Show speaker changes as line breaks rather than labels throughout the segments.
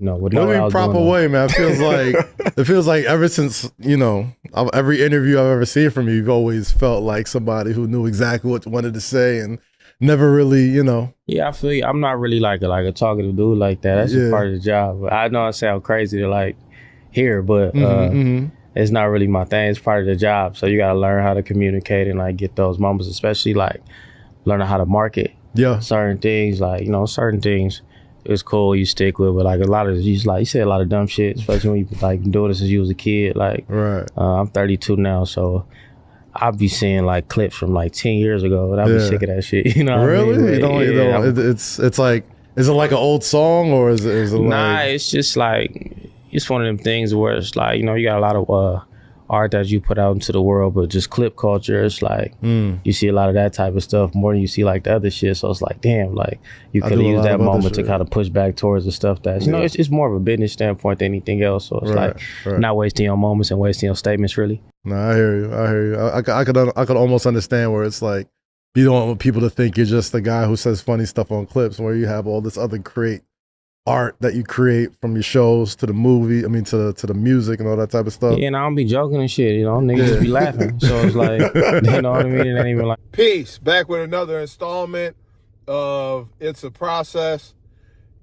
With
What
no
do you mean proper way, man? It feels like ever since, every interview I've ever seen from you, you've always felt like somebody who knew exactly what you wanted to say and never really,
Yeah, I feel you. I'm not really like a talkative dude like that. That's just part of the job. I know I sound crazy to like hear, but it's not really my thing. It's part of the job. So you got to learn how to communicate and like get those moments, especially like learning how to market certain things. Like, certain things it's cool, you stick with, but like a lot of you say a lot of dumb shit, especially when you like been doing this since you was a kid. Like, I'm 32 now, so I'll be seeing like clips from like 10 years ago, and I'll be sick of that shit. You know what I mean?
It's like, is it like an old song or is it like?
Nah, it's just like, it's one of them things where it's like, you got a lot of art that you put out into the world, but just clip culture, it's like you see a lot of that type of stuff more than you see like the other shit. So it's like, damn, like you could have used that moment to kind of push back towards the stuff that it's more of a business standpoint than anything else. So it's not wasting your moments and wasting your statements, really.
No, I hear you. I could almost understand where it's like you don't want people to think you're just the guy who says funny stuff on clips, where you have all this other great art that you create from your shows to the movie, to the music and all that type of stuff.
Yeah, and I don't be joking and shit, niggas just be laughing. So it's like, you know what I mean? It ain't even like.
Peace. Back with another installment of It's a Process.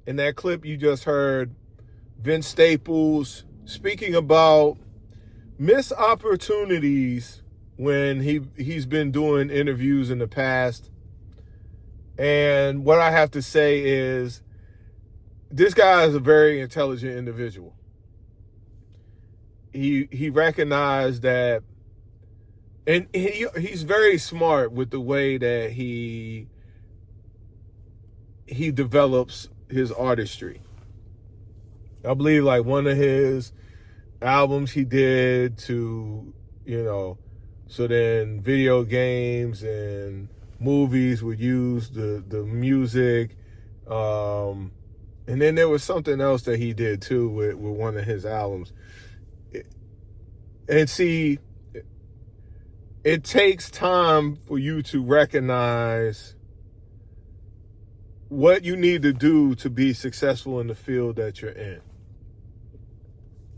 In that clip you just heard, Vince Staples speaking about missed opportunities when he's been doing interviews in the past. And what I have to say is, this guy is a very intelligent individual. He recognized that, and he's very smart with the way that he develops his artistry. I believe like one of his albums he did to, so then video games and movies would use the music. And then there was something else that he did too with one of his albums. And see, it takes time for you to recognize what you need to do to be successful in the field that you're in.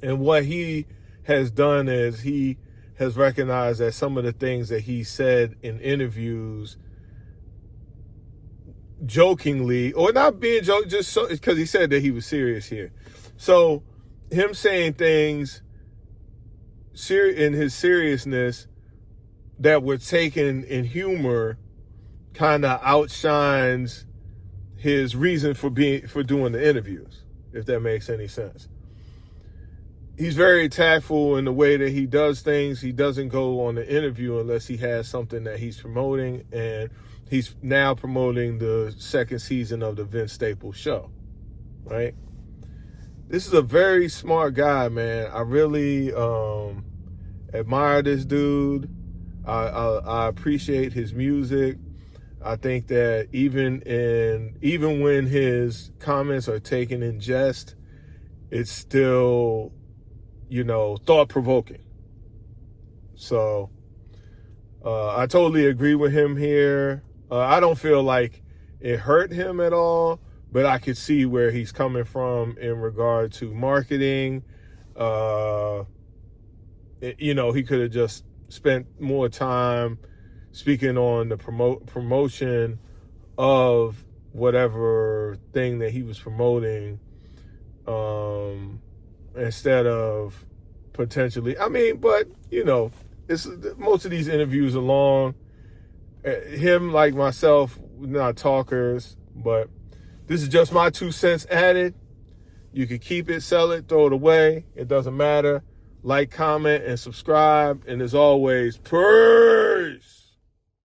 And what he has done is he has recognized that some of the things that he said in interviews, jokingly, or not being joke, just because he said that he was serious here. So him saying things in his seriousness that were taken in humor kind of outshines his reason for doing the interviews, if that makes any sense. He's very tactful in the way that he does things. He doesn't go on the interview unless he has something that he's promoting, and he's now promoting the second season of the Vince Staples show, right? This is a very smart guy, man. I really admire this dude. I appreciate his music. I think that even when his comments are taken in jest, it's still, thought-provoking. So I totally agree with him here. I don't feel like it hurt him at all, but I could see where he's coming from in regard to marketing. He could have just spent more time speaking on the promotion of whatever thing that he was promoting, instead of potentially, but most of these interviews are long. Him, like myself, we're not talkers, but this is just my 2 cents added. You can keep it, sell it, throw it away. It doesn't matter. Like, comment, and subscribe. And as always, peace.